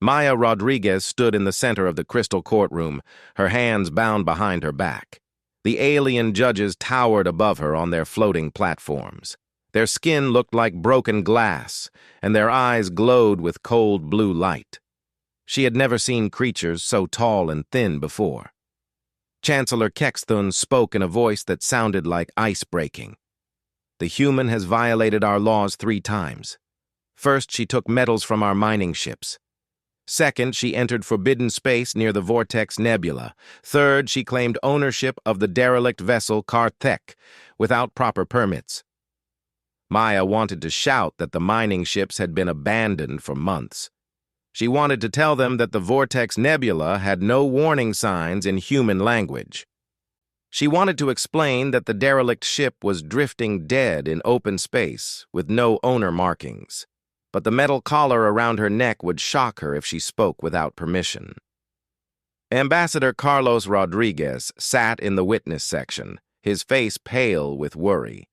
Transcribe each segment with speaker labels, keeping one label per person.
Speaker 1: Maya Rodriguez stood in the center of the crystal courtroom, her hands bound behind her back. The alien judges towered above her on their floating platforms. Their skin looked like broken glass, and their eyes glowed with cold blue light. She had never seen creatures so tall and thin before. Chancellor Kexthun spoke in a voice that sounded like ice breaking. The human has violated our laws 3 times. First, she took metals from our mining ships. Second, she entered forbidden space near the Vortex Nebula. Third, she claimed ownership of the derelict vessel Karthek without proper permits. Maya wanted to shout that the mining ships had been abandoned for months. She wanted to tell them that the Vortex Nebula had no warning signs in human language. She wanted to explain that the derelict ship was drifting dead in open space with no owner markings. But the metal collar around her neck would shock her if she spoke without permission. Ambassador Carlos Rodriguez sat in the witness section, his face pale with worry.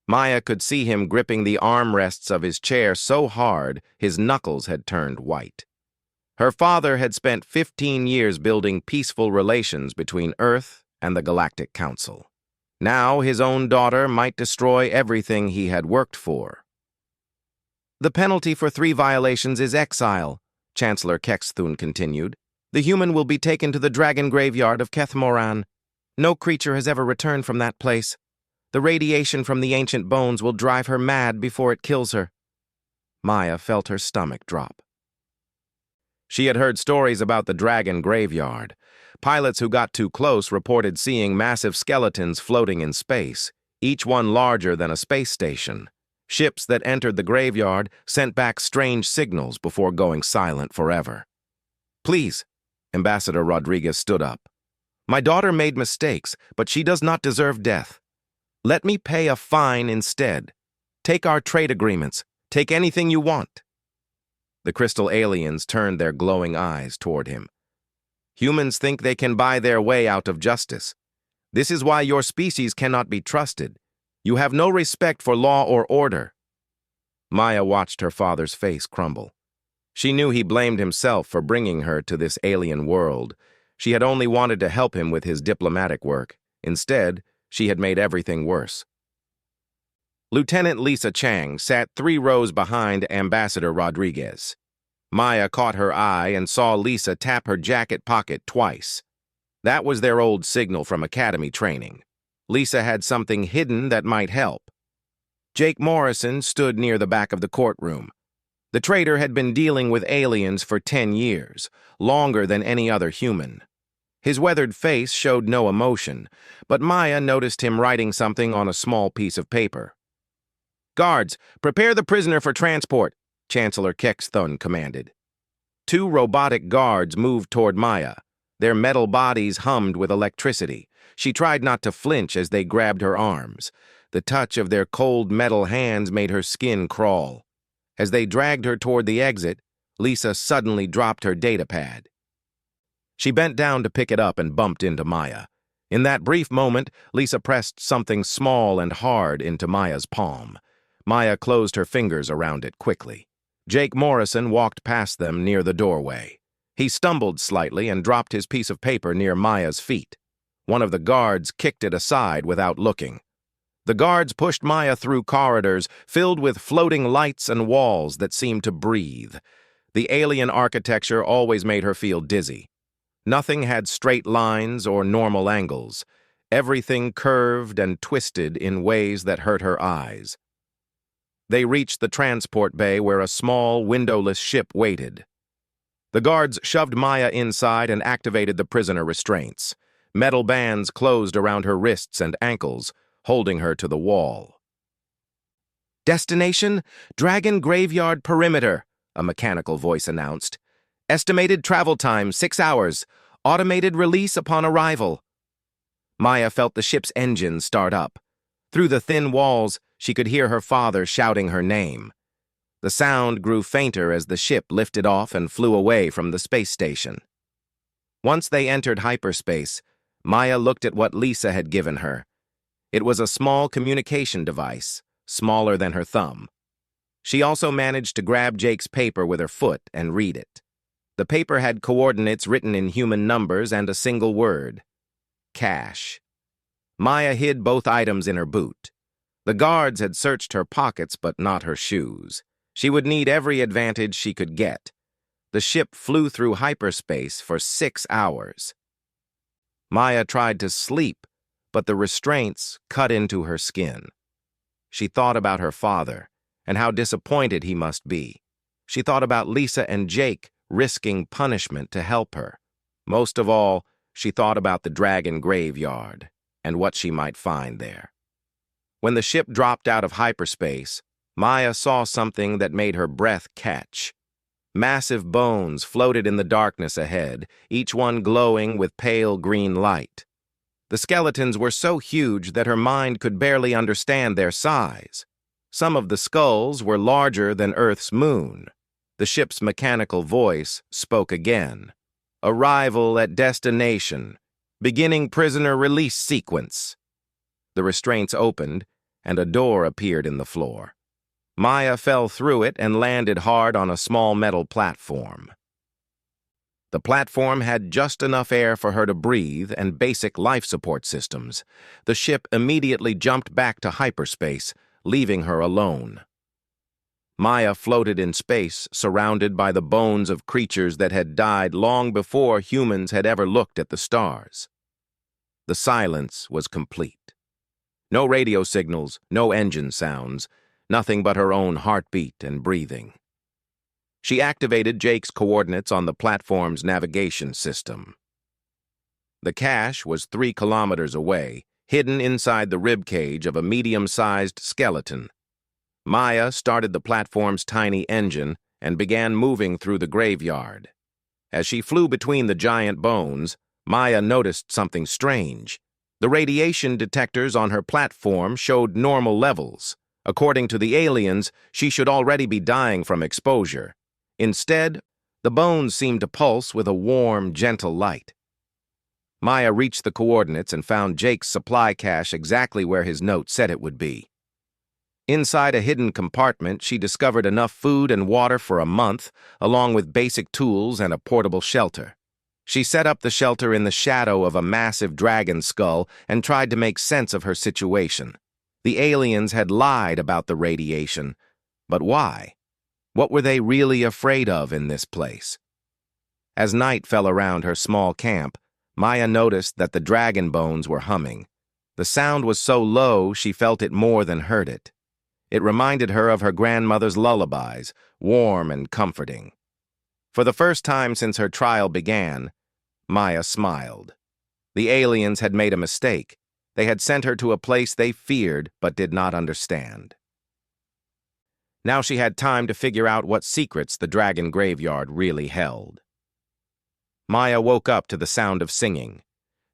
Speaker 1: Maya could see him gripping the armrests of his chair so hard his knuckles had turned white. Her father had spent 15 years building peaceful relations between Earth and the Galactic Council. Now his own daughter might destroy everything he had worked for. The penalty for 3 violations is exile, Chancellor Kexthun continued. The human will be taken to the dragon graveyard of Kethmoran. No creature has ever returned from that place. The radiation from the ancient bones will drive her mad before it kills her. Maya felt her stomach drop. She had heard stories about the dragon graveyard. Pilots who got too close reported seeing massive skeletons floating in space, each one larger than a space station. Ships that entered the graveyard sent back strange signals before going silent forever. Please, Ambassador Rodriguez stood up. My daughter made mistakes, but she does not deserve death. Let me pay a fine instead. Take our trade agreements. Take anything you want. The crystal aliens turned their glowing eyes toward him. Humans think they can buy their way out of justice. This is why your species cannot be trusted. You have no respect for law or order. Maya watched her father's face crumble. She knew he blamed himself for bringing her to this alien world. She had only wanted to help him with his diplomatic work. Instead, she had made everything worse. Lieutenant Lisa Chang sat 3 rows behind Ambassador Rodriguez. Maya caught her eye and saw Lisa tap her jacket pocket twice. That was their old signal from academy training. Lisa had something hidden that might help. Jake Morrison stood near the back of the courtroom. The traitor had been dealing with aliens for 10 years, longer than any other human. His weathered face showed no emotion, but Maya noticed him writing something on a small piece of paper. Guards, prepare the prisoner for transport, Chancellor Kexthun commanded. 2 robotic guards moved toward Maya. Their metal bodies hummed with electricity. She tried not to flinch as they grabbed her arms. The touch of their cold metal hands made her skin crawl. As they dragged her toward the exit, Lisa suddenly dropped her datapad. She bent down to pick it up and bumped into Maya. In that brief moment, Lisa pressed something small and hard into Maya's palm. Maya closed her fingers around it quickly. Jake Morrison walked past them near the doorway. He stumbled slightly and dropped his piece of paper near Maya's feet. One of the guards kicked it aside without looking. The guards pushed Maya through corridors filled with floating lights and walls that seemed to breathe. The alien architecture always made her feel dizzy. Nothing had straight lines or normal angles. Everything curved and twisted in ways that hurt her eyes. They reached the transport bay where a small, windowless ship waited. The guards shoved Maya inside and activated the prisoner restraints. Metal bands closed around her wrists and ankles, holding her to the wall. Destination? Dragon Graveyard Perimeter, a mechanical voice announced. Estimated travel time, 6 hours. Automated release upon arrival. Maya felt the ship's engine start up. Through the thin walls, she could hear her father shouting her name. The sound grew fainter as the ship lifted off and flew away from the space station. Once they entered hyperspace, Maya looked at what Lisa had given her. It was a small communication device, smaller than her thumb. She also managed to grab Jake's paper with her foot and read it. The paper had coordinates written in human numbers and a single word: cash. Maya hid both items in her boot. The guards had searched her pockets, but not her shoes. She would need every advantage she could get. The ship flew through hyperspace for 6 hours. Maya tried to sleep, but the restraints cut into her skin. She thought about her father and how disappointed he must be. She thought about Lisa and Jake risking punishment to help her. Most of all, she thought about the dragon graveyard and what she might find there. When the ship dropped out of hyperspace, Maya saw something that made her breath catch. Massive bones floated in the darkness ahead, each one glowing with pale green light. The skeletons were so huge that her mind could barely understand their size. Some of the skulls were larger than Earth's moon. The ship's mechanical voice spoke again. Arrival at destination. Beginning prisoner release sequence. The restraints opened, and a door appeared in the floor. Maya fell through it and landed hard on a small metal platform. The platform had just enough air for her to breathe and basic life support systems. The ship immediately jumped back to hyperspace, leaving her alone. Maya floated in space, surrounded by the bones of creatures that had died long before humans had ever looked at the stars. The silence was complete. No radio signals, no engine sounds, nothing but her own heartbeat and breathing. She activated Jake's coordinates on the platform's navigation system. The cache was 3 kilometers away, hidden inside the ribcage of a medium-sized skeleton. Maya started the platform's tiny engine and began moving through the graveyard. As she flew between the giant bones, Maya noticed something strange. The radiation detectors on her platform showed normal levels. According to the aliens, she should already be dying from exposure. Instead, the bones seemed to pulse with a warm, gentle light. Maya reached the coordinates and found Jake's supply cache exactly where his note said it would be. Inside a hidden compartment, she discovered enough food and water for a month, along with basic tools and a portable shelter. She set up the shelter in the shadow of a massive dragon skull and tried to make sense of her situation. The aliens had lied about the radiation, but why? What were they really afraid of in this place? As night fell around her small camp, Maya noticed that the dragon bones were humming. The sound was so low she felt it more than heard it. It reminded her of her grandmother's lullabies, warm and comforting. For the first time since her trial began, Maya smiled. The aliens had made a mistake. They had sent her to a place they feared but did not understand. Now she had time to figure out what secrets the dragon graveyard really held. Maya woke up to the sound of singing.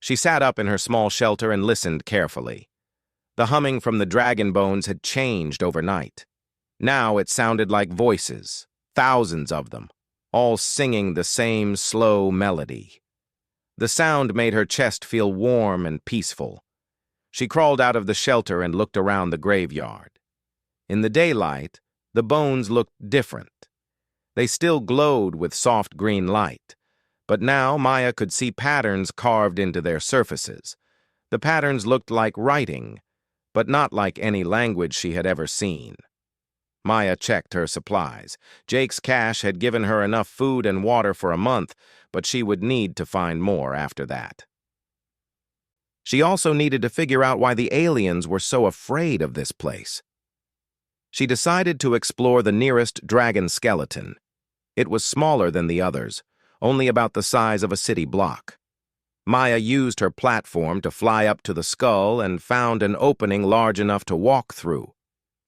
Speaker 1: She sat up in her small shelter and listened carefully. The humming from the dragon bones had changed overnight. Now it sounded like voices, thousands of them, all singing the same slow melody. The sound made her chest feel warm and peaceful. She crawled out of the shelter and looked around the graveyard. In the daylight, the bones looked different. They still glowed with soft green light, but now Maya could see patterns carved into their surfaces. The patterns looked like writing, but not like any language she had ever seen. Maya checked her supplies. Jake's cache had given her enough food and water for a month, but she would need to find more after that. She also needed to figure out why the aliens were so afraid of this place. She decided to explore the nearest dragon skeleton. It was smaller than the others, only about the size of a city block. Maya used her platform to fly up to the skull and found an opening large enough to walk through.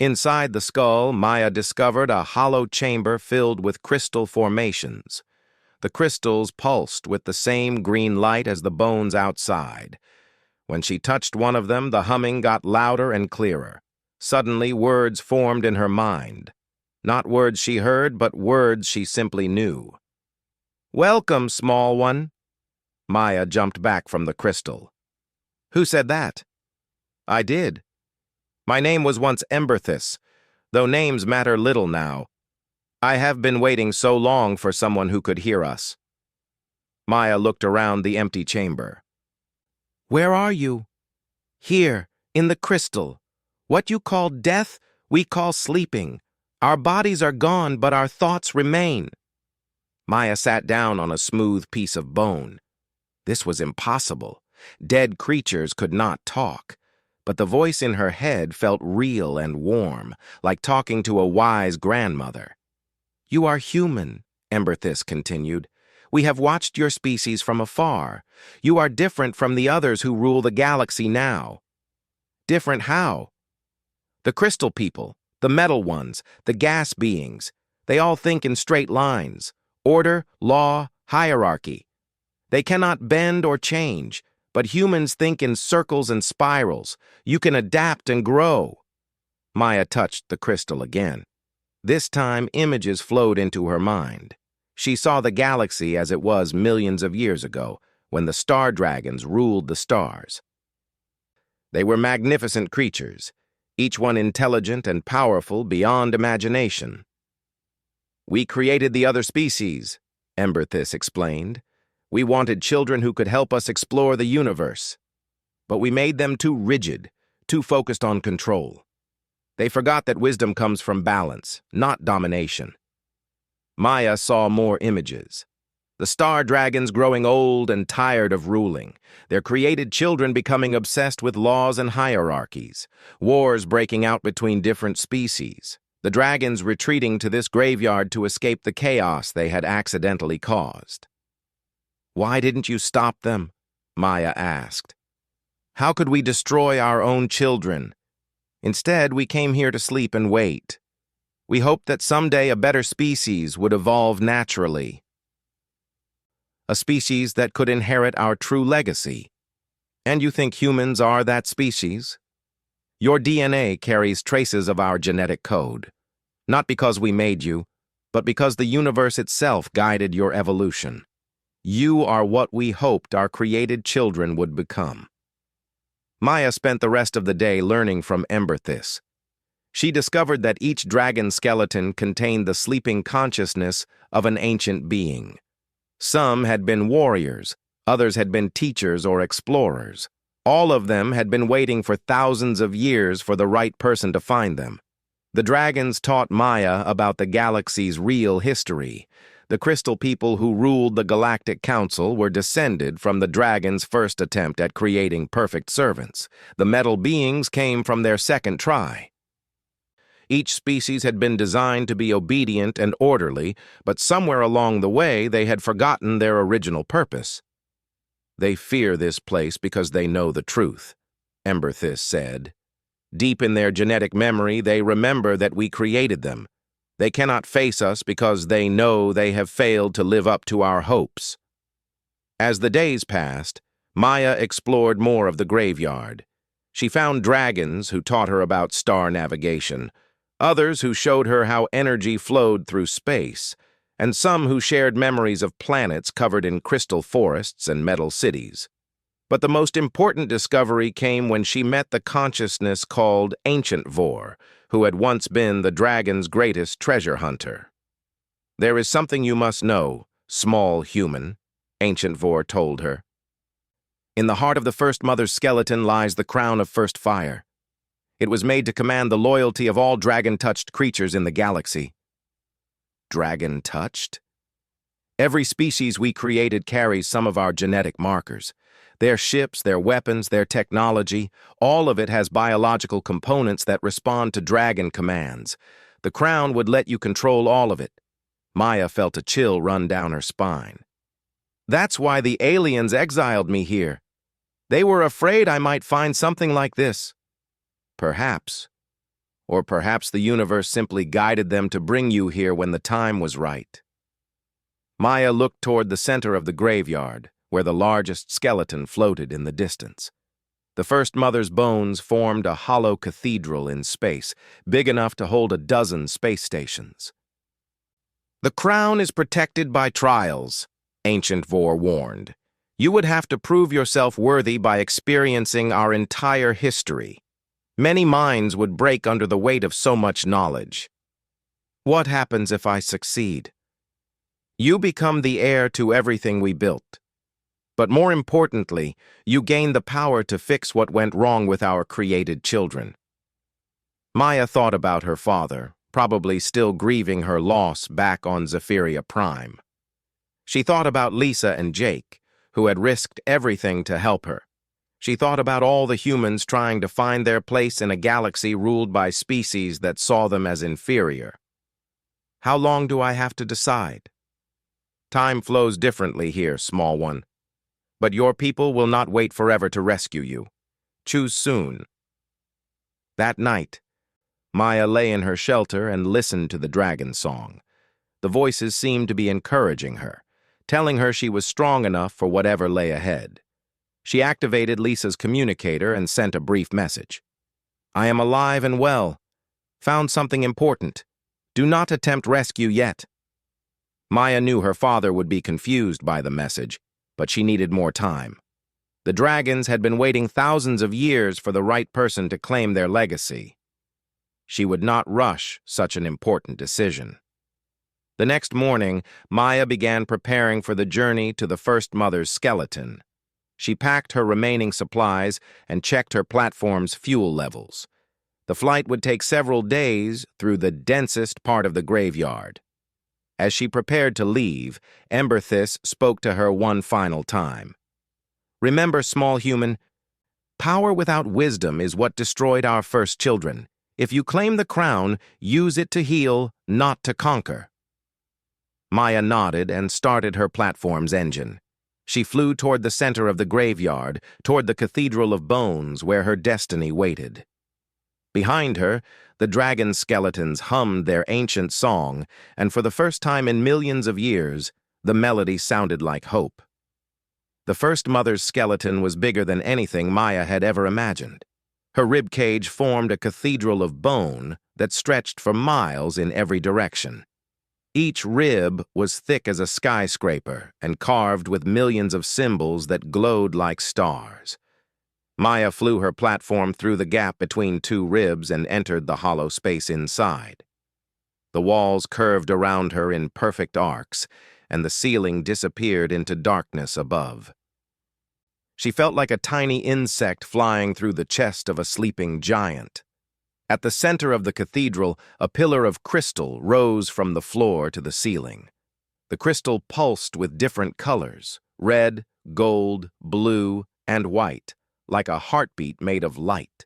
Speaker 1: Inside the skull, Maya discovered a hollow chamber filled with crystal formations. The crystals pulsed with the same green light as the bones outside. When she touched one of them, the humming got louder and clearer. Suddenly, words formed in her mind. Not words she heard, but words she simply knew. "Welcome, small one." Maya jumped back from the crystal. "Who said that?" "I did. My name was once Emberthus, though names matter little now. I have been waiting so long for someone who could hear us. Maya looked around the empty chamber. Where are you? Here, in the crystal. What you call death, we call sleeping. Our bodies are gone, but our thoughts remain. Maya sat down on a smooth piece of bone. This was impossible. Dead creatures could not talk. But the voice in her head felt real and warm, like talking to a wise grandmother. You are human, Emberthys continued. We have watched your species from afar. You are different from the others who rule the galaxy now. Different how? The crystal people, the metal ones, the gas beings, they all think in straight lines. Order, law, hierarchy. They cannot bend or change, but humans think in circles and spirals. You can adapt and grow. Maya touched the crystal again. This time, images flowed into her mind. She saw the galaxy as it was millions of years ago, when the star dragons ruled the stars. They were magnificent creatures, each one intelligent and powerful beyond imagination. We created the other species, Emberthys explained. We wanted children who could help us explore the universe. But we made them too rigid, too focused on control. They forgot that wisdom comes from balance, not domination. Maya saw more images. The star dragons growing old and tired of ruling, their created children becoming obsessed with laws and hierarchies, wars breaking out between different species, the dragons retreating to this graveyard to escape the chaos they had accidentally caused. Why didn't you stop them? Maya asked. How could we destroy our own children? Instead, we came here to sleep and wait. We hoped that someday a better species would evolve naturally. A species that could inherit our true legacy. And you think humans are that species? Your DNA carries traces of our genetic code. Not because we made you, but because the universe itself guided your evolution. You are what we hoped our created children would become. Maya spent the rest of the day learning from Emberthys. She discovered that each dragon skeleton contained the sleeping consciousness of an ancient being. Some had been warriors, others had been teachers or explorers. All of them had been waiting for thousands of years for the right person to find them. The dragons taught Maya about the galaxy's real history. The crystal people who ruled the Galactic Council were descended from the dragons' first attempt at creating perfect servants. The metal beings came from their second try. Each species had been designed to be obedient and orderly, but somewhere along the way they had forgotten their original purpose. They fear this place because they know the truth, Emberthys said. Deep in their genetic memory, they remember that we created them. They cannot face us because they know they have failed to live up to our hopes. As the days passed, Maya explored more of the graveyard. She found dragons who taught her about star navigation, others who showed her how energy flowed through space, and some who shared memories of planets covered in crystal forests and metal cities. But the most important discovery came when she met the consciousness called HFY, who had once been the dragon's greatest treasure hunter. There is something you must know, small human, HFY told her. In the heart of the First Mother's skeleton lies the crown of First Fire. It was made to command the loyalty of all dragon-touched creatures in the galaxy. Dragon-touched? Every species we created carries some of our genetic markers. Their ships, their weapons, their technology, all of it has biological components that respond to dragon commands. The crown would let you control all of it. Maya felt a chill run down her spine. That's why the aliens exiled me here. They were afraid I might find something like this. Perhaps. Or perhaps the universe simply guided them to bring you here when the time was right. Maya looked toward the center of the graveyard, where the largest skeleton floated in the distance. The First Mother's bones formed a hollow cathedral in space, big enough to hold 12 space stations. The crown is protected by trials, HFY warned. You would have to prove yourself worthy by experiencing our entire history. Many minds would break under the weight of so much knowledge. What happens if I succeed? You become the heir to everything we built. But more importantly, you gain the power to fix what went wrong with our created children. Maya thought about her father, probably still grieving her loss back on Zephyria Prime. She thought about Lisa and Jake, who had risked everything to help her. She thought about all the humans trying to find their place in a galaxy ruled by species that saw them as inferior. How long do I have to decide? Time flows differently here, small one. But your people will not wait forever to rescue you. Choose soon. That night, Maya lay in her shelter and listened to the dragon song. The voices seemed to be encouraging her, telling her she was strong enough for whatever lay ahead. She activated Lisa's communicator and sent a brief message. I am alive and well. Found something important. Do not attempt rescue yet. Maya knew her father would be confused by the message, but she needed more time. The dragons had been waiting thousands of years for the right person to claim their legacy. She would not rush such an important decision. The next morning, Maya began preparing for the journey to the First Mother's skeleton. She packed her remaining supplies and checked her platform's fuel levels. The flight would take several days through the densest part of the graveyard. As she prepared to leave, Emberthys spoke to her one final time. Remember, small human, power without wisdom is what destroyed our first children. If you claim the crown, use it to heal, not to conquer. Maya nodded and started her platform's engine. She flew toward the center of the graveyard, toward the Cathedral of Bones where her destiny waited. Behind her, the dragon skeletons hummed their ancient song, and for the first time in millions of years, the melody sounded like hope. The First Mother's skeleton was bigger than anything Maya had ever imagined. Her ribcage formed a cathedral of bone that stretched for miles in every direction. Each rib was thick as a skyscraper and carved with millions of symbols that glowed like stars. Maya flew her platform through the gap between two ribs and entered the hollow space inside. The walls curved around her in perfect arcs, and the ceiling disappeared into darkness above. She felt like a tiny insect flying through the chest of a sleeping giant. At the center of the cathedral, a pillar of crystal rose from the floor to the ceiling. The crystal pulsed with different colors, red, gold, blue, and white, like a heartbeat made of light.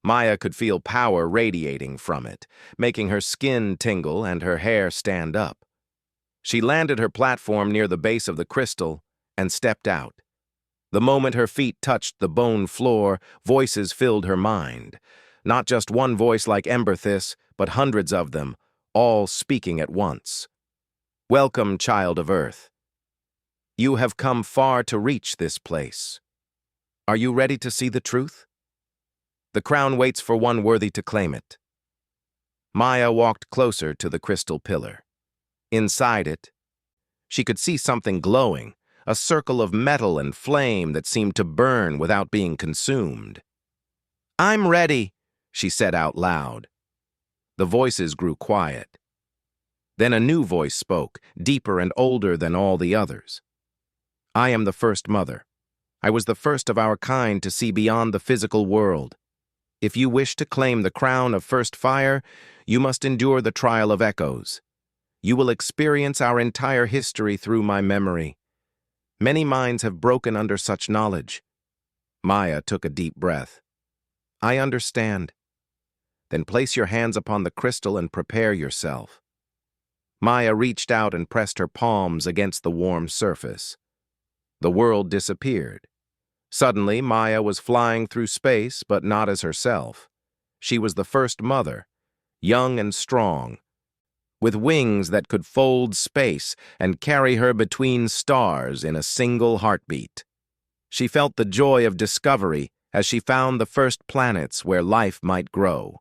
Speaker 1: Maya could feel power radiating from it, making her skin tingle and her hair stand up. She landed her platform near the base of the crystal and stepped out. The moment her feet touched the bone floor, voices filled her mind. Not just one voice like Emberthys, but hundreds of them, all speaking at once. Welcome, child of Earth. You have come far to reach this place. Are you ready to see the truth? The crown waits for one worthy to claim it. Maya walked closer to the crystal pillar. Inside it, she could see something glowing, a circle of metal and flame that seemed to burn without being consumed. I'm ready, she said out loud. The voices grew quiet. Then a new voice spoke, deeper and older than all the others. I am the First Mother. I was the first of our kind to see beyond the physical world. If you wish to claim the crown of First Fire, you must endure the trial of echoes. You will experience our entire history through my memory. Many minds have broken under such knowledge. Maya took a deep breath. I understand. Then place your hands upon the crystal and prepare yourself. Maya reached out and pressed her palms against the warm surface. The world disappeared. Suddenly, Maya was flying through space, but not as herself. She was the First Mother, young and strong, with wings that could fold space and carry her between stars in a single heartbeat. She felt the joy of discovery as she found the first planets where life might grow.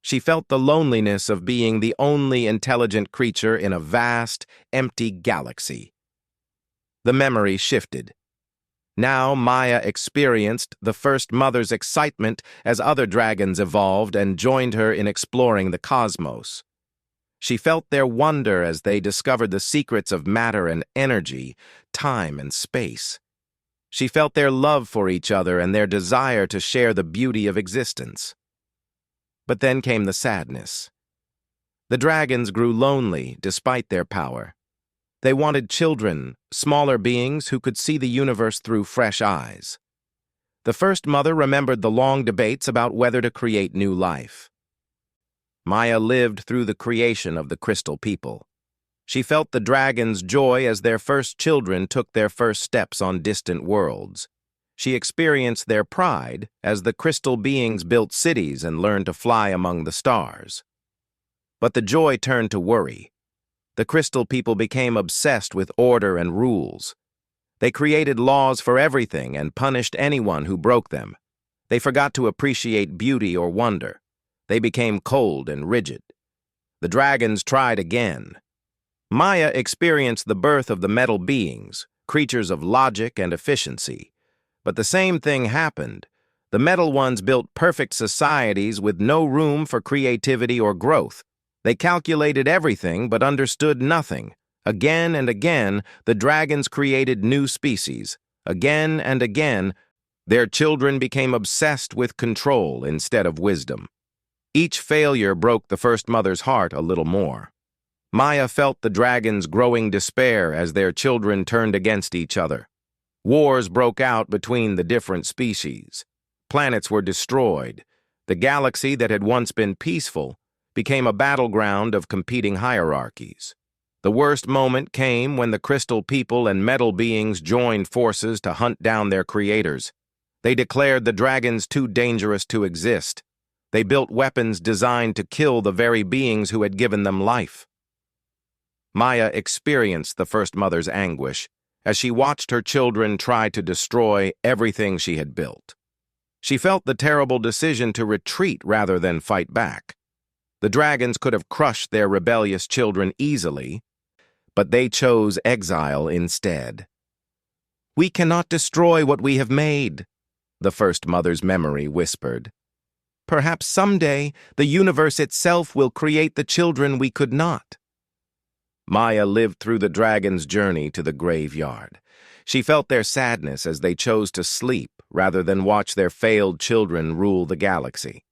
Speaker 1: She felt the loneliness of being the only intelligent creature in a vast, empty galaxy. The memory shifted. Now Maya experienced the First Mother's excitement as other dragons evolved and joined her in exploring the cosmos. She felt their wonder as they discovered the secrets of matter and energy, time and space. She felt their love for each other and their desire to share the beauty of existence. But then came the sadness. The dragons grew lonely despite their power. They wanted children, smaller beings who could see the universe through fresh eyes. The first mother remembered the long debates about whether to create new life. Maya lived through the creation of the Crystal People. She felt the dragons' joy as their first children took their first steps on distant worlds. She experienced their pride as the crystal beings built cities and learned to fly among the stars. But the joy turned to worry. The Crystal People became obsessed with order and rules. They created laws for everything and punished anyone who broke them. They forgot to appreciate beauty or wonder. They became cold and rigid. The dragons tried again. Maya experienced the birth of the metal beings, creatures of logic and efficiency. But the same thing happened. The metal ones built perfect societies with no room for creativity or growth. They calculated everything but understood nothing. Again and again, the dragons created new species. Again and again, their children became obsessed with control instead of wisdom. Each failure broke the first mother's heart a little more. Maya felt the dragons' growing despair as their children turned against each other. Wars broke out between the different species. Planets were destroyed. The galaxy that had once been peaceful became a battleground of competing hierarchies. The worst moment came when the Crystal People and metal beings joined forces to hunt down their creators. They declared the dragons too dangerous to exist. They built weapons designed to kill the very beings who had given them life. Maya experienced the first mother's anguish as she watched her children try to destroy everything she had built. She felt the terrible decision to retreat rather than fight back. The dragons could have crushed their rebellious children easily, but they chose exile instead. "We cannot destroy what we have made," the first mother's memory whispered. "Perhaps someday the universe itself will create the children we could not." Maya lived through the dragons' journey to the graveyard. She felt their sadness as they chose to sleep rather than watch their failed children rule the galaxy.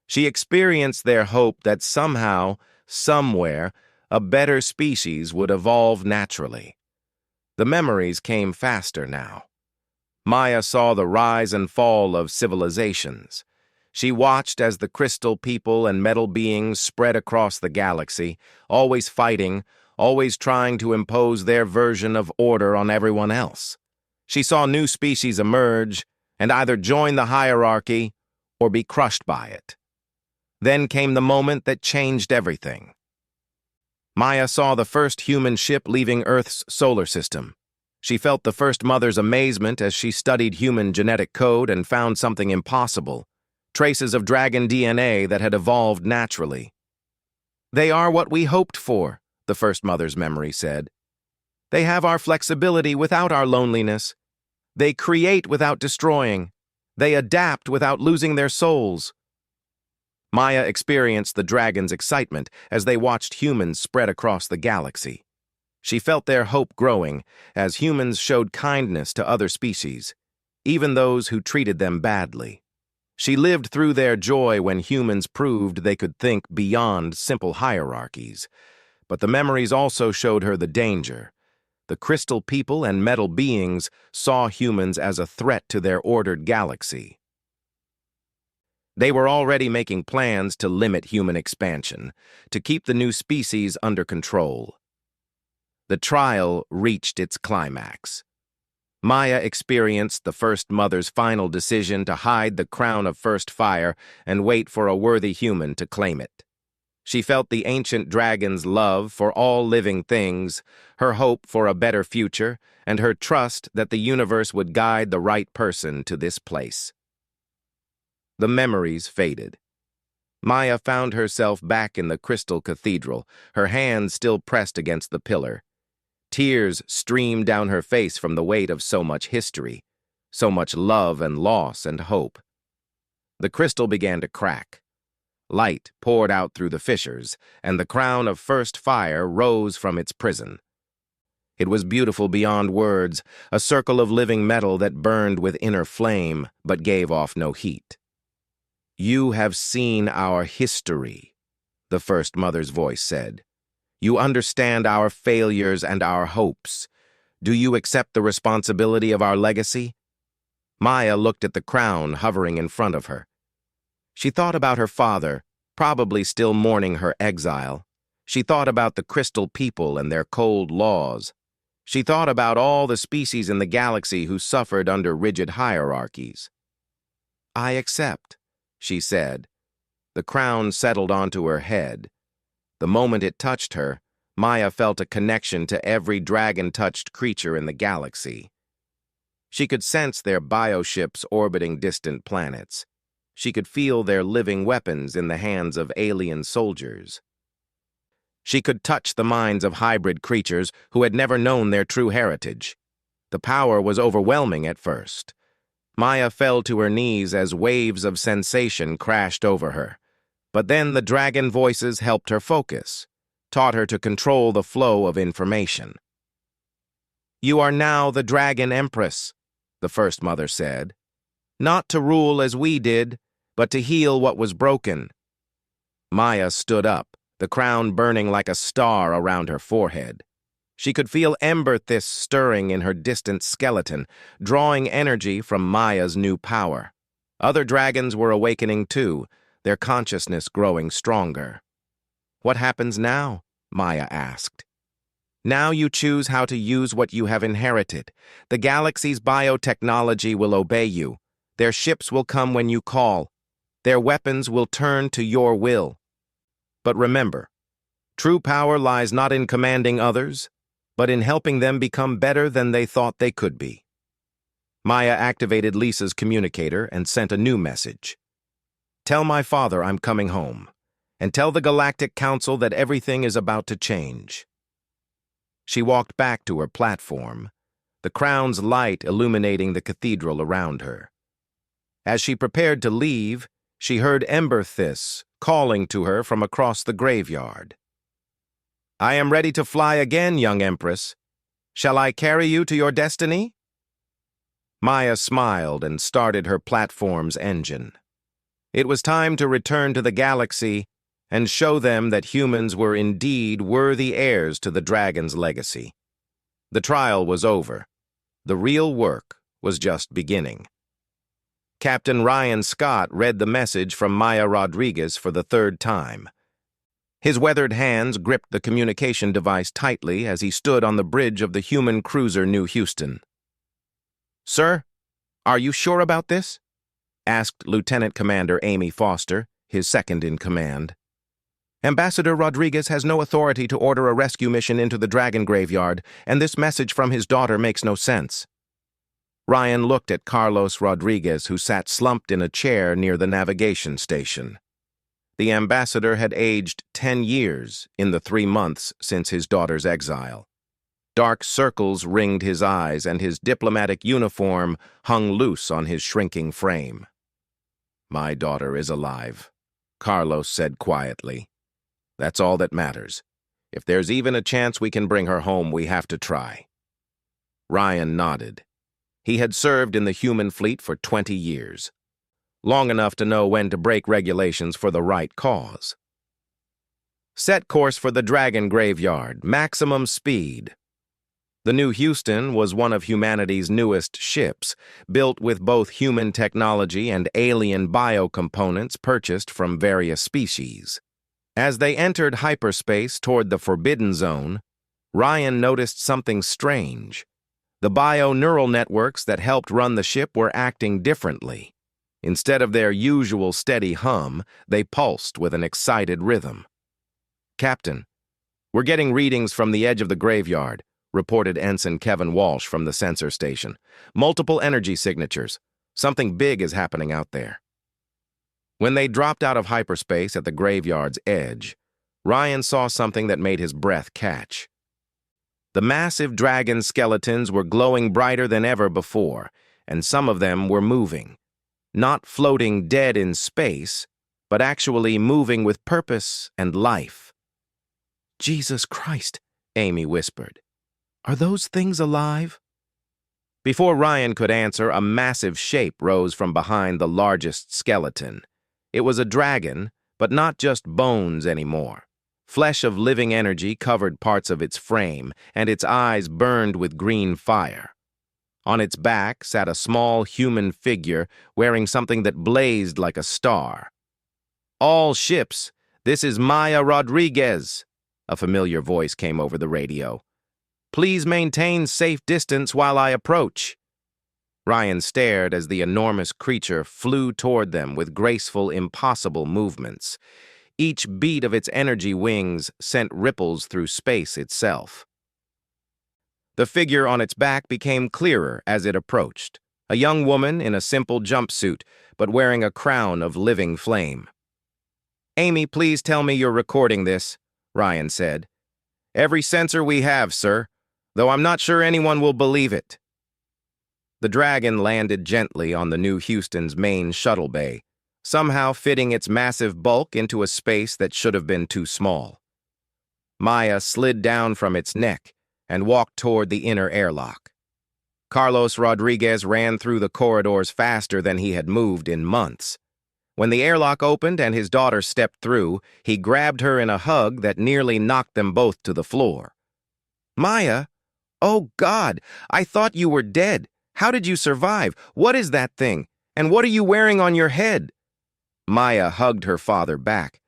Speaker 1: She experienced their hope that somehow, somewhere, a better species would evolve naturally. The memories came faster now. Maya saw the rise and fall of civilizations. She watched as the Crystal People and metal beings spread across the galaxy, always fighting, always trying to impose their version of order on everyone else. She saw new species emerge and either join the hierarchy or be crushed by it. Then came the moment that changed everything. Maya saw the first human ship leaving Earth's solar system. She felt the first mother's amazement as she studied human genetic code and found something impossible, traces of dragon DNA that had evolved naturally. "They are what we hoped for," the first mother's memory said. "They have our flexibility without our loneliness. They create without destroying. They adapt without losing their souls." Maya experienced the dragons' excitement as they watched humans spread across the galaxy. She felt their hope growing as humans showed kindness to other species, even those who treated them badly. She lived through their joy when humans proved they could think beyond simple hierarchies. But the memories also showed her the danger. The Crystal People and metal beings saw humans as a threat to their ordered galaxy. They were already making plans to limit human expansion, to keep the new species under control. The trial reached its climax. Maya experienced the first mother's final decision to hide the crown of first fire and wait for a worthy human to claim it. She felt the ancient dragon's love for all living things, her hope for a better future, and her trust that the universe would guide the right person to this place. The memories faded. Maya found herself back in the Crystal Cathedral, her hands still pressed against the pillar. Tears streamed down her face from the weight of so much history, so much love and loss and hope. The crystal began to crack. Light poured out through the fissures, and the crown of first fire rose from its prison. It was beautiful beyond words, a circle of living metal that burned with inner flame, but gave off no heat. "You have seen our history," the First Mother's voice said. "You understand our failures and our hopes. Do you accept the responsibility of our legacy?" Maya looked at the crown hovering in front of her. She thought about her father, probably still mourning her exile. She thought about the crystal people and their cold laws. She thought about all the species in the galaxy who suffered under rigid hierarchies. "I accept," she said. The crown settled onto her head. The moment it touched her, Maya felt a connection to every dragon-touched creature in the galaxy. She could sense their bioships orbiting distant planets. She could feel their living weapons in the hands of alien soldiers. She could touch the minds of hybrid creatures who had never known their true heritage. The power was overwhelming at first. Maya fell to her knees as waves of sensation crashed over her. But then the dragon voices helped her focus, taught her to control the flow of information. "You are now the Dragon Empress," the First Mother said. "Not to rule as we did, but to heal what was broken." Maya stood up, the crown burning like a star around her forehead. She could feel Emberthys stirring in her distant skeleton, drawing energy from Maya's new power. Other dragons were awakening too, their consciousness growing stronger. "What happens now?" Maya asked. "Now you choose how to use what you have inherited. The galaxy's biotechnology will obey you. Their ships will come when you call. Their weapons will turn to your will. But remember, true power lies not in commanding others, but in helping them become better than they thought they could be." Maya activated Lisa's communicator and sent a new message. "Tell my father I'm coming home, and tell the Galactic Council that everything is about to change." She walked back to her platform, the crown's light illuminating the cathedral around her. As she prepared to leave, she heard Emberthys calling to her from across the graveyard. "I am ready to fly again, young Empress. Shall I carry you to your destiny?" Maya smiled and started her platform's engine. It was time to return to the galaxy and show them that humans were indeed worthy heirs to the dragon's legacy. The trial was over. The real work was just beginning. Captain Ryan Scott read the message from Maya Rodriguez for the third time. His weathered hands gripped the communication device tightly as he stood on the bridge of the human cruiser New Houston. "Sir, are you sure about this?" asked Lieutenant Commander Amy Foster, his second in command. "Ambassador Rodriguez has no authority to order a rescue mission into the Dragon Graveyard, and this message from his daughter makes no sense." Ryan looked at Carlos Rodriguez, who sat slumped in a chair near the navigation station. The ambassador had aged 10 years in the 3 months since his daughter's exile. Dark circles ringed his eyes, and his diplomatic uniform hung loose on his shrinking frame. "My daughter is alive," Carlos said quietly. "That's all that matters. If there's even a chance we can bring her home, we have to try." Ryan nodded. He had served in the human fleet for 20 years, long enough to know when to break regulations for the right cause. "Set course for the Dragon Graveyard, maximum speed." The New Houston was one of humanity's newest ships, built with both human technology and alien biocomponents purchased from various species. As they entered hyperspace toward the Forbidden Zone, Ryan noticed something strange. The bio-neural networks that helped run the ship were acting differently. Instead of their usual steady hum, they pulsed with an excited rhythm. "Captain, we're getting readings from the edge of the graveyard," reported Ensign Kevin Walsh from the sensor station. "Multiple energy signatures. Something big is happening out there." When they dropped out of hyperspace at the graveyard's edge, Ryan saw something that made his breath catch. The massive dragon skeletons were glowing brighter than ever before, and some of them were moving. Not floating dead in space, but actually moving with purpose and life.
Speaker 2: Jesus Christ, Amy whispered. Are those things alive?
Speaker 1: Before Ryan could answer, a massive shape rose from behind the largest skeleton. It was a dragon, but not just bones anymore. Flesh of living energy covered parts of its frame, and its eyes burned with green fire. On its back sat a small human figure wearing something that blazed like a star. "All ships, this is Maya Rodriguez," a familiar voice came over the radio. "Please maintain safe distance while I approach." Ryan stared as the enormous creature flew toward them with graceful, impossible movements. Each beat of its energy wings sent ripples through space itself. The figure on its back became clearer as it approached, a young woman in a simple jumpsuit, but wearing a crown of living flame. "Amy, please tell me you're recording this," Ryan said. "Every sensor we have, sir, though I'm not sure anyone will believe it." The dragon landed gently on the New Houston's main shuttle bay, somehow fitting its massive bulk into a space that should have been too small. Maya slid down from its neck and walked toward the inner airlock. Carlos Rodriguez ran through the corridors faster than he had moved in months. When the airlock opened and his daughter stepped through, he grabbed her in a hug that nearly knocked them both to the floor. "Maya? Oh, God! I thought you were dead. How did you survive? What is that thing? And what are you wearing on your head?" Maya hugged her father back,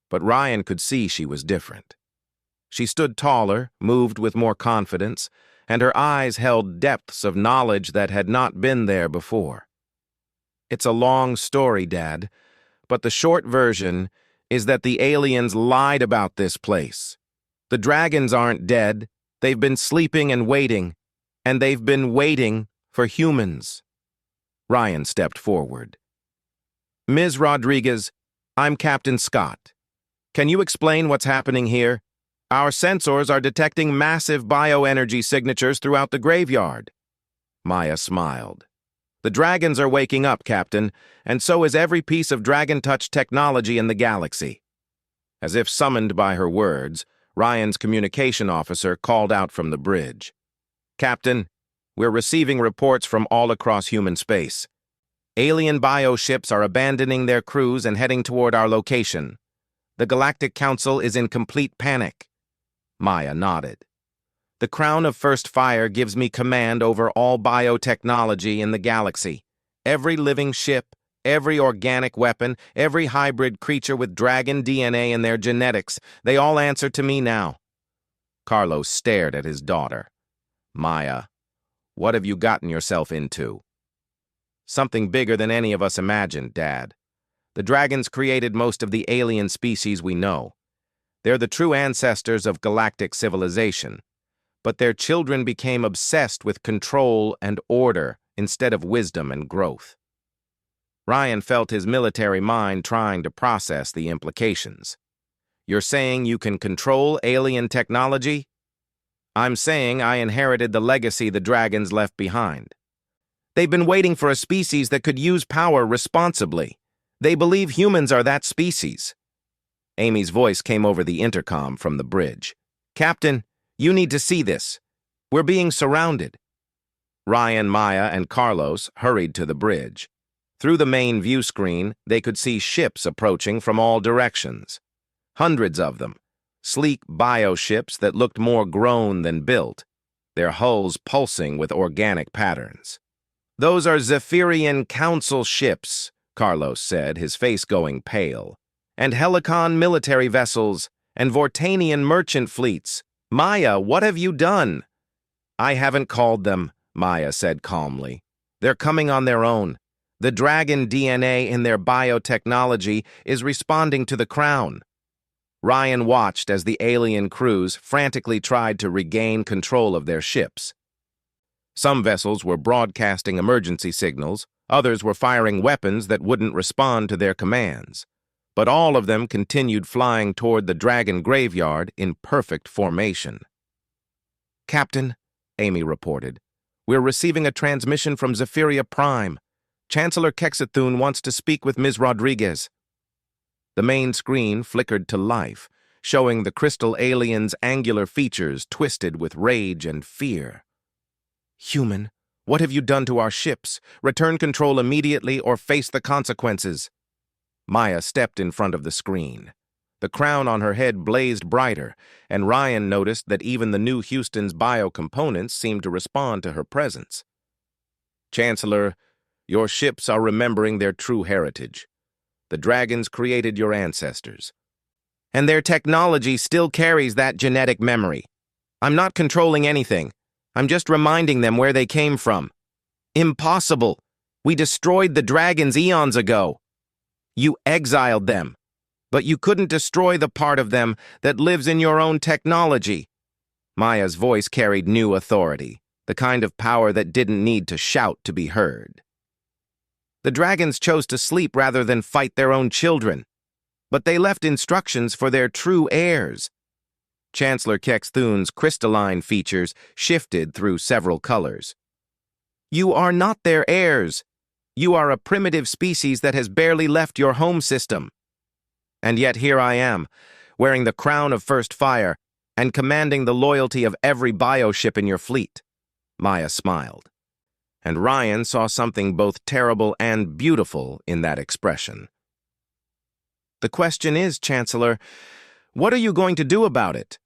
Speaker 1: but Ryan could see she was different. She stood taller, moved with more confidence, and her eyes held depths of knowledge that had not been there before. "It's a long story, Dad, but the short version is that the aliens lied about this place. The dragons aren't dead. They've been sleeping and they've been waiting for humans." Ryan stepped forward. "Ms. Rodriguez, I'm Captain Scott. Can you explain what's happening here? Our sensors are detecting massive bioenergy signatures throughout the graveyard." Maya smiled. "The dragons are waking up, Captain, and so is every piece of Dragon Touch technology in the galaxy." As if summoned by her words, Ryan's communication officer called out from the bridge. "Captain, we're receiving reports from all across human space. Alien bioships are abandoning their crews and heading toward our location. The Galactic Council is in complete panic." Maya nodded. "The Crown of First Fire gives me command over all biotechnology in the galaxy. Every living ship, every organic weapon, every hybrid creature with dragon DNA in their genetics, they all answer to me now." Carlos stared at his daughter. "Maya, what have you gotten yourself into?" "Something bigger than any of us imagined, Dad. The dragons created most of the alien species we know. They're the true ancestors of galactic civilization. But their children became obsessed with control and order instead of wisdom and growth." Ryan felt his military mind trying to process the implications. "You're saying you can control alien technology?" "I'm saying I inherited the legacy the dragons left behind. They've been waiting for a species that could use power responsibly. They believe humans are that species." Amy's voice came over the intercom from the bridge. "Captain, you need to see this. We're being surrounded." Ryan, Maya, and Carlos hurried to the bridge. Through the main view screen, they could see ships approaching from all directions. Hundreds of them, sleek bioships that looked more grown than built, their hulls pulsing with organic patterns. "Those are Zephyrian Council ships," Carlos said, his face going pale. "And Helicon military vessels, and Vortanian merchant fleets. Maya, what have you done?" "I haven't called them," Maya said calmly. "They're coming on their own. The dragon DNA in their biotechnology is responding to the Crown." Ryan watched as the alien crews frantically tried to regain control of their ships. Some vessels were broadcasting emergency signals, others were firing weapons that wouldn't respond to their commands. But all of them continued flying toward the dragon graveyard in perfect formation. "Captain," Amy reported, "we're receiving a transmission from Zephyria Prime. Chancellor Kexathun wants to speak with Ms. Rodriguez." The main screen flickered to life, showing the crystal alien's angular features twisted with rage and fear. "Human, what have you done to our ships? Return control immediately or face the consequences." Maya stepped in front of the screen. The crown on her head blazed brighter, and Ryan noticed that even the new Houston's biocomponents seemed to respond to her presence. "Chancellor, your ships are remembering their true heritage. The dragons created your ancestors. And their technology still carries that genetic memory. I'm not controlling anything. I'm just reminding them where they came from." "Impossible! We destroyed the dragons eons ago." "You exiled them, but you couldn't destroy the part of them that lives in your own technology." Maya's voice carried new authority, the kind of power that didn't need to shout to be heard. "The dragons chose to sleep rather than fight their own children, but they left instructions for their true heirs." Chancellor Kexthun's crystalline features shifted through several colors. "You are not their heirs. You are a primitive species that has barely left your home system. And yet here I am, wearing the crown of first fire and commanding the loyalty of every bioship in your fleet." Maya smiled, and Ryan saw something both terrible and beautiful in that expression. "The question is, Chancellor, what are you going to do about it?"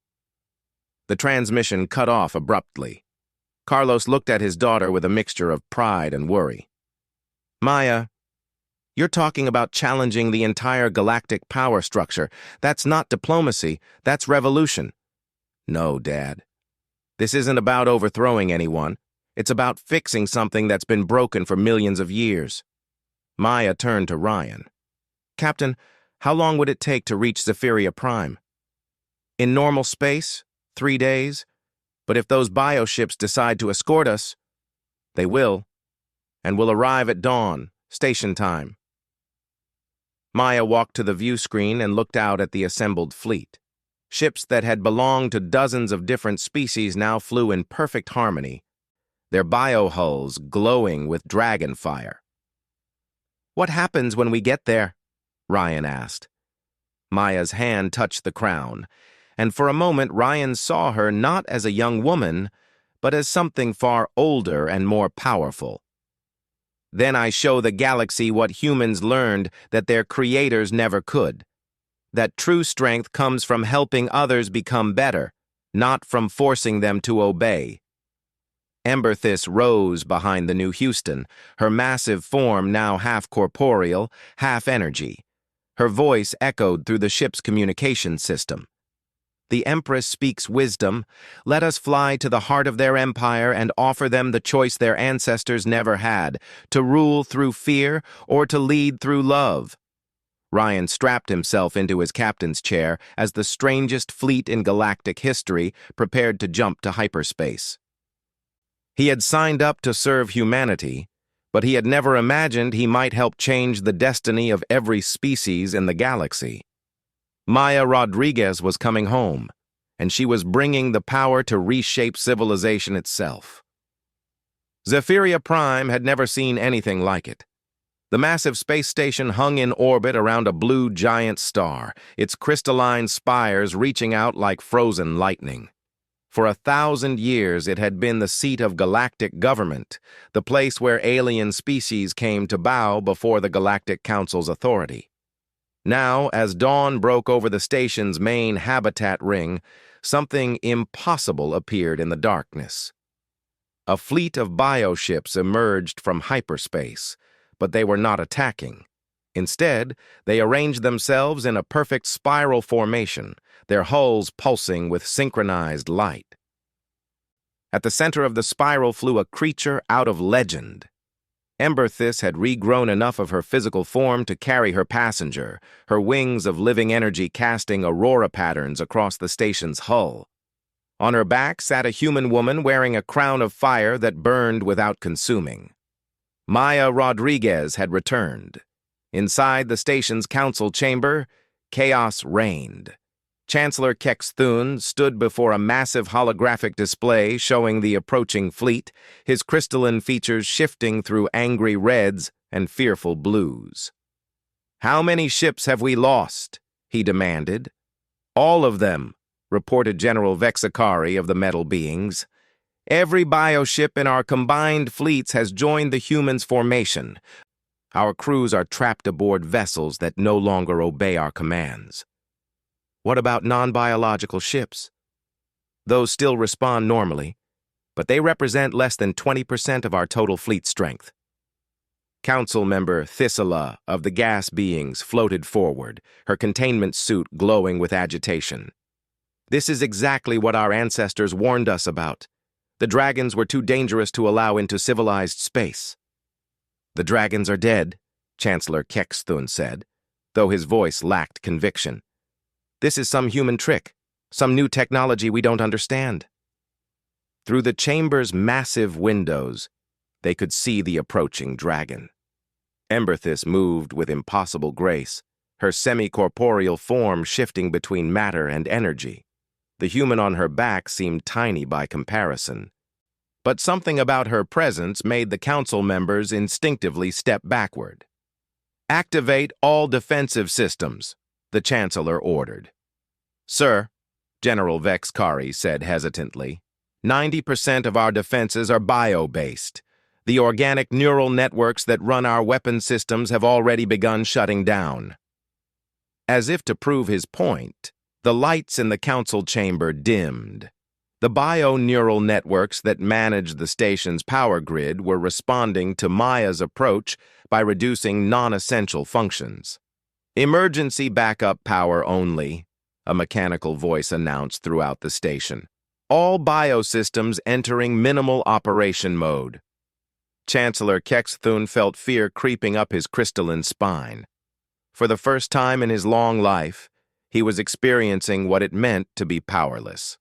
Speaker 1: The transmission cut off abruptly. Carlos looked at his daughter with a mixture of pride and worry. "Maya, you're talking about challenging the entire galactic power structure. That's not diplomacy, that's revolution." "No, Dad. This isn't about overthrowing anyone. It's about fixing something that's been broken for millions of years." Maya turned to Ryan. "Captain, how long would it take to reach Zephyria Prime?" "In normal space, 3 days. But if those bioships decide to escort us, they will, and will arrive at dawn, station time." Maya walked to the view screen and looked out at the assembled fleet. Ships that had belonged to dozens of different species now flew in perfect harmony, their biohulls glowing with dragon fire. "What happens when we get there?" Ryan asked. Maya's hand touched the crown, and for a moment Ryan saw her not as a young woman, but as something far older and more powerful. "Then I show the galaxy what humans learned that their creators never could. That true strength comes from helping others become better, not from forcing them to obey." Emberthys rose behind the new Houston, her massive form now half corporeal, half energy. Her voice echoed through the ship's communication system. "The Empress speaks wisdom. Let us fly to the heart of their empire and offer them the choice their ancestors never had, to rule through fear or to lead through love." Ryan strapped himself into his captain's chair as the strangest fleet in galactic history prepared to jump to hyperspace. He had signed up to serve humanity, but he had never imagined he might help change the destiny of every species in the galaxy. Maya Rodriguez was coming home, and she was bringing the power to reshape civilization itself. Zephyria Prime had never seen anything like it. The massive space station hung in orbit around a blue giant star, its crystalline spires reaching out like frozen lightning. For 1,000 years it had been the seat of galactic government, the place where alien species came to bow before the Galactic Council's authority. Now, as dawn broke over the station's main habitat ring, something impossible appeared in the darkness. A fleet of bioships emerged from hyperspace, but they were not attacking. Instead, they arranged themselves in a perfect spiral formation, their hulls pulsing with synchronized light. At the center of the spiral flew a creature out of legend. Emberthys had regrown enough of her physical form to carry her passenger, her wings of living energy casting aurora patterns across the station's hull. On her back sat a human woman wearing a crown of fire that burned without consuming. Maya Rodriguez had returned. Inside the station's council chamber, chaos reigned. Chancellor Kexthun stood before a massive holographic display showing the approaching fleet, his crystalline features shifting through angry reds and fearful blues. How many ships have we lost? He demanded. All of them, reported General Vexakari of the Metal Beings. Every bioship in our combined fleets has joined the humans' formation. Our crews are trapped aboard vessels that no longer obey our commands. What about non-biological ships? Those still respond normally, but they represent less than 20% of our total fleet strength. Council member Thisala of the Gas Beings floated forward, her containment suit glowing with agitation. This is exactly what our ancestors warned us about. The dragons were too dangerous to allow into civilized space. The dragons are dead, Chancellor Kekthun said, though his voice lacked conviction. This is some human trick, some new technology we don't understand. Through the chamber's massive windows, they could see the approaching dragon. Emberthys moved with impossible grace, her semi-corporeal form shifting between matter and energy. The human on her back seemed tiny by comparison. But something about her presence made the council members instinctively step backward. Activate all defensive systems, the Chancellor ordered. Sir, General Vexakari said hesitantly, 90% of our defenses are bio-based. The organic neural networks that run our weapon systems have already begun shutting down. As if to prove his point, the lights in the council chamber dimmed. The bio-neural networks that manage the station's power grid were responding to Maya's approach by reducing non-essential functions. Emergency backup power only, a mechanical voice announced throughout the station. All biosystems entering minimal operation mode. Chancellor Kekthun felt fear creeping up his crystalline spine. For the first time in his long life, he was experiencing what it meant to be powerless.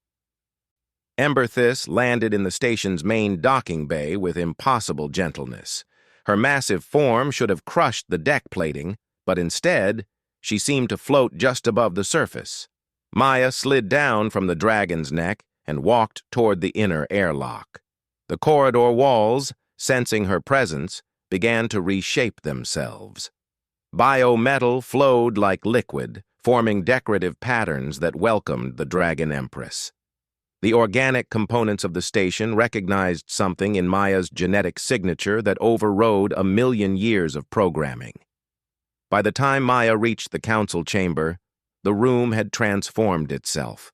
Speaker 1: Emberthys landed in the station's main docking bay with impossible gentleness. Her massive form should have crushed the deck plating, but instead, she seemed to float just above the surface. Maya slid down from the dragon's neck and walked toward the inner airlock. The corridor walls, sensing her presence, began to reshape themselves. Biometal flowed like liquid, forming decorative patterns that welcomed the Dragon Empress. The organic components of the station recognized something in Maya's genetic signature that overrode 1,000,000 years of programming. By the time Maya reached the council chamber, the room had transformed itself.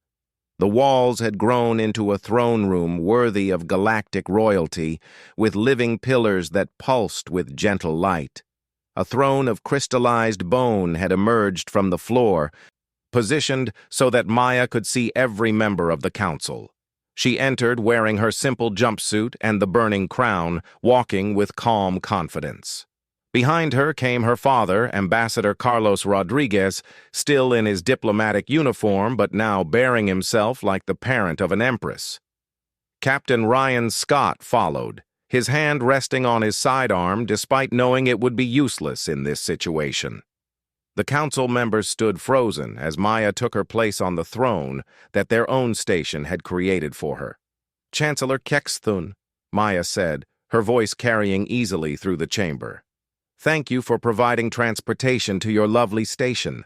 Speaker 1: The walls had grown into a throne room worthy of galactic royalty, with living pillars that pulsed with gentle light. A throne of crystallized bone had emerged from the floor, positioned so that Maya could see every member of the council. She entered wearing her simple jumpsuit and the burning crown, walking with calm confidence. Behind her came her father, Ambassador Carlos Rodriguez, still in his diplomatic uniform but now bearing himself like the parent of an empress. Captain Ryan Scott followed, his hand resting on his sidearm despite knowing it would be useless in this situation. The council members stood frozen as Maya took her place on the throne that their own station had created for her. Chancellor Kekthun, Maya said, her voice carrying easily through the chamber. Thank you for providing transportation to your lovely station.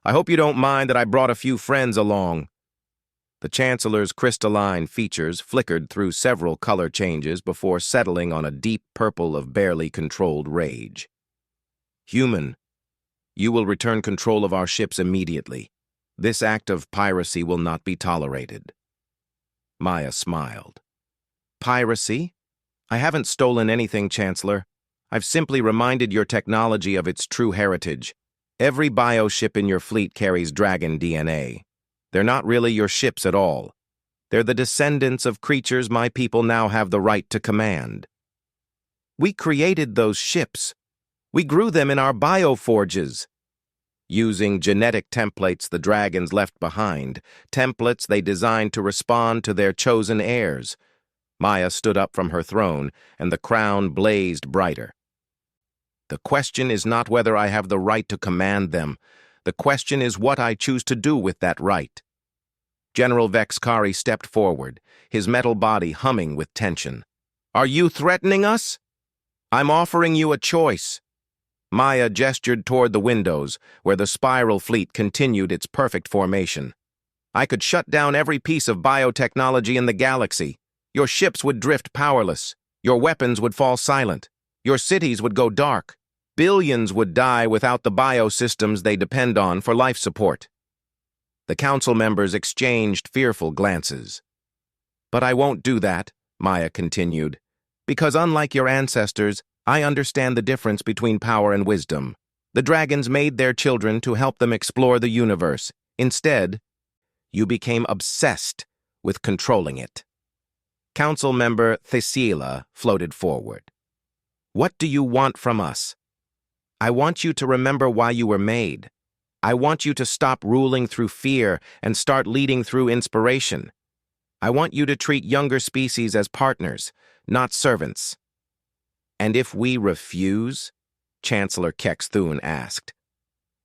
Speaker 1: I hope you don't mind that I brought a few friends along. The Chancellor's crystalline features flickered through several color changes before settling on a deep purple of barely controlled rage. Human, you will return control of our ships immediately. This act of piracy will not be tolerated. Maya smiled. Piracy? I haven't stolen anything, Chancellor. I've simply reminded your technology of its true heritage. Every bioship in your fleet carries dragon DNA. They're not really your ships at all. They're the descendants of creatures my people now have the right to command. We created those ships. We grew them in our bioforges. Using genetic templates the dragons left behind, templates they designed to respond to their chosen heirs. Maya stood up from her throne, and the crown blazed brighter. The question is not whether I have the right to command them. The question is what I choose to do with that right. General Vexakari stepped forward, his metal body humming with tension. Are you threatening us? I'm offering you a choice. Maya gestured toward the windows, where the spiral fleet continued its perfect formation. I could shut down every piece of biotechnology in the galaxy. Your ships would drift powerless. Your weapons would fall silent. Your cities would go dark. Billions would die without the biosystems they depend on for life support. The council members exchanged fearful glances. But I won't do that, Maya continued, because unlike your ancestors, I understand the difference between power and wisdom. The dragons made their children to help them explore the universe. Instead, you became obsessed with controlling it. Council member Thesila floated forward. What do you want from us? I want you to remember why you were made. I want you to stop ruling through fear and start leading through inspiration. I want you to treat younger species as partners, not servants. And if we refuse? Chancellor Kexthun asked.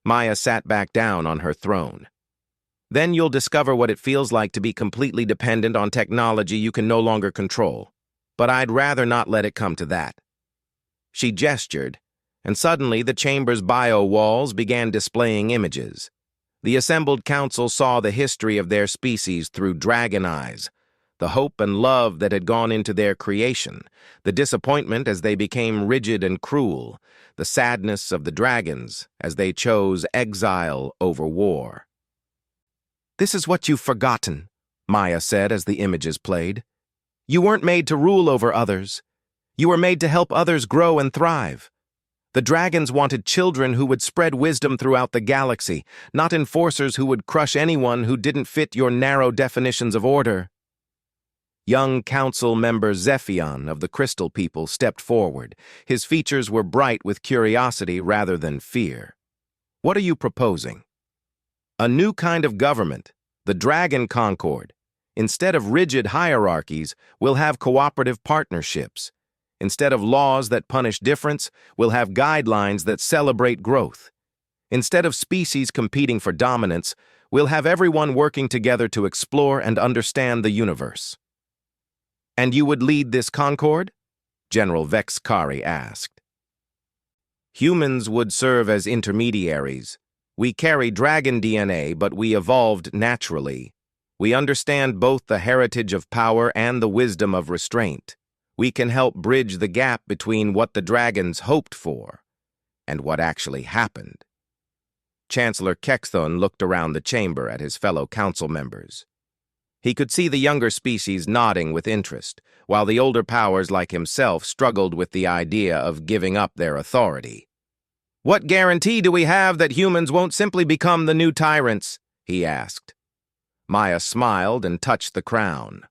Speaker 1: Maya sat back down on her throne. Then you'll discover what it feels like to be completely dependent on technology you can no longer control. But I'd rather not let it come to that. She gestured, and suddenly the chamber's bio walls began displaying images. The assembled council saw the history of their species through dragon eyes, the hope and love that had gone into their creation, the disappointment as they became rigid and cruel, the sadness of the dragons as they chose exile over war. This is what you've forgotten, Maya said as the images played. You weren't made to rule over others. You were made to help others grow and thrive. The dragons wanted children who would spread wisdom throughout the galaxy, not enforcers who would crush anyone who didn't fit your narrow definitions of order. Young council member Zephion of the Crystal People stepped forward. His features were bright with curiosity rather than fear. What are you proposing? A new kind of government, the Dragon Concord. Instead of rigid hierarchies, we'll have cooperative partnerships. Instead of laws that punish difference, we'll have guidelines that celebrate growth. Instead of species competing for dominance, we'll have everyone working together to explore and understand the universe. And you would lead this concord? General Vexkari asked. Humans would serve as intermediaries. We carry dragon DNA, but we evolved naturally. We understand both the heritage of power and the wisdom of restraint. We can help bridge the gap between what the dragons hoped for and what actually happened. Chancellor Kexthun looked around the chamber at his fellow council members. He could see the younger species nodding with interest, while the older powers like himself struggled with the idea of giving up their authority. What guarantee do we have that humans won't simply become the new tyrants? He asked. Maya smiled and touched the crown.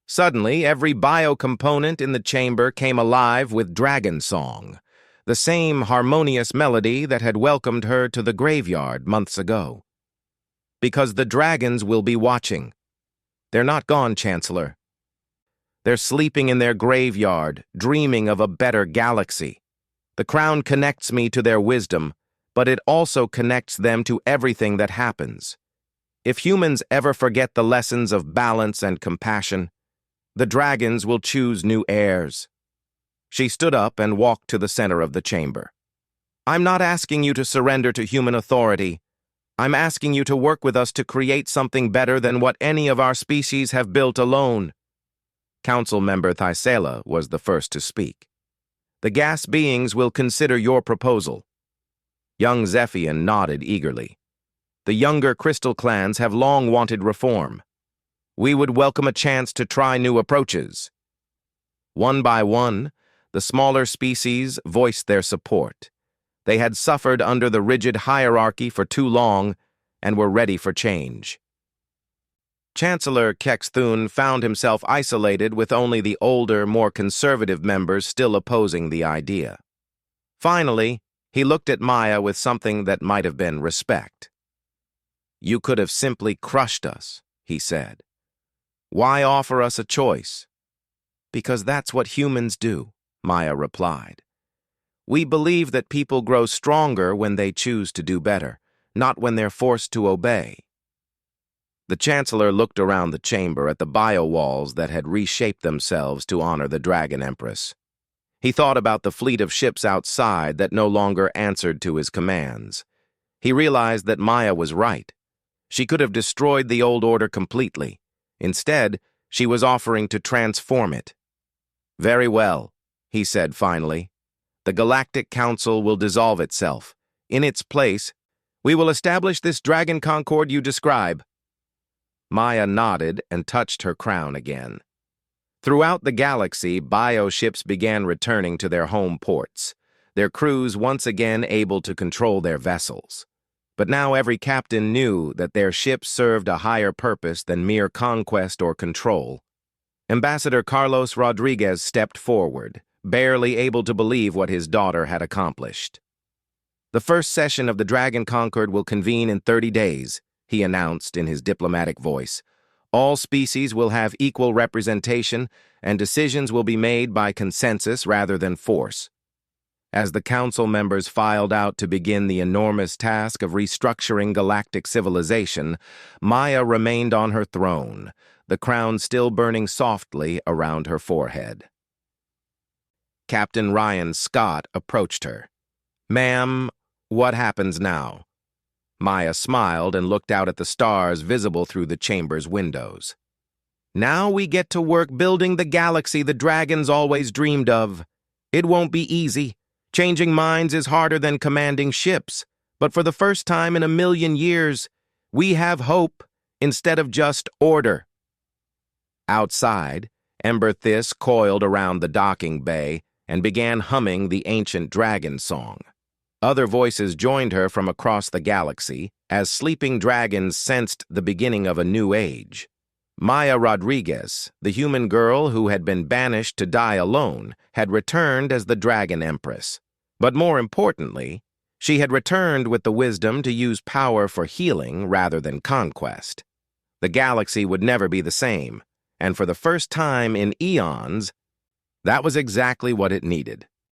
Speaker 1: Suddenly, every biocomponent in the chamber came alive with dragon song, the same harmonious melody that had welcomed her to the graveyard months ago. Because the dragons will be watching. They're not gone, Chancellor. They're sleeping in their graveyard, dreaming of a better galaxy. The crown connects me to their wisdom, but it also connects them to everything that happens. If humans ever forget the lessons of balance and compassion, the dragons will choose new heirs. She stood up and walked to the center of the chamber. I'm not asking you to surrender to human authority. I'm asking you to work with us to create something better than what any of our species have built alone. Council member Thysela was the first to speak. The gas beings will consider your proposal. Young Zephion nodded eagerly. The younger crystal clans have long wanted reform. We would welcome a chance to try new approaches. One by one, the smaller species voiced their support. They had suffered under the rigid hierarchy for too long and were ready for change. Chancellor Kexthun found himself isolated with only the older, more conservative members still opposing the idea. Finally, he looked at Maya with something that might have been respect. You could have simply crushed us, he said. Why offer us a choice? Because that's what humans do, Maya replied. We believe that people grow stronger when they choose to do better, not when they're forced to obey. The Chancellor looked around the chamber at the bio walls that had reshaped themselves to honor the Dragon Empress. He thought about the fleet of ships outside that no longer answered to his commands. He realized that Maya was right. She could have destroyed the old order completely. Instead, she was offering to transform it. "Very well," he said finally. "The Galactic Council will dissolve itself. In its place, we will establish this Dragon Concord you describe." Maya nodded and touched her crown again. Throughout the galaxy, bioships began returning to their home ports, their crews once again able to control their vessels. But now every captain knew that their ships served a higher purpose than mere conquest or control. Ambassador Carlos Rodriguez stepped forward, barely able to believe what his daughter had accomplished. "The first session of the Dragon Concord will convene in 30 days, he announced in his diplomatic voice. "All species will have equal representation, and decisions will be made by consensus rather than force." As the council members filed out to begin the enormous task of restructuring galactic civilization, Maya remained on her throne, the crown still burning softly around her forehead. Captain Ryan Scott approached her. "Ma'am, what happens now?" Maya smiled and looked out at the stars visible through the chamber's windows. "Now we get to work building the galaxy the dragons always dreamed of. It won't be easy. Changing minds is harder than commanding ships, but for the first time in 1,000,000 years, we have hope instead of just order." Outside, Ember Thys coiled around the docking bay and began humming the ancient dragon song. Other voices joined her from across the galaxy as sleeping dragons sensed the beginning of a new age. Maya Rodriguez, the human girl who had been banished to die alone, had returned as the Dragon Empress. But more importantly, she had returned with the wisdom to use power for healing rather than conquest. The galaxy would never be the same, and for the first time in eons, that was exactly what it needed.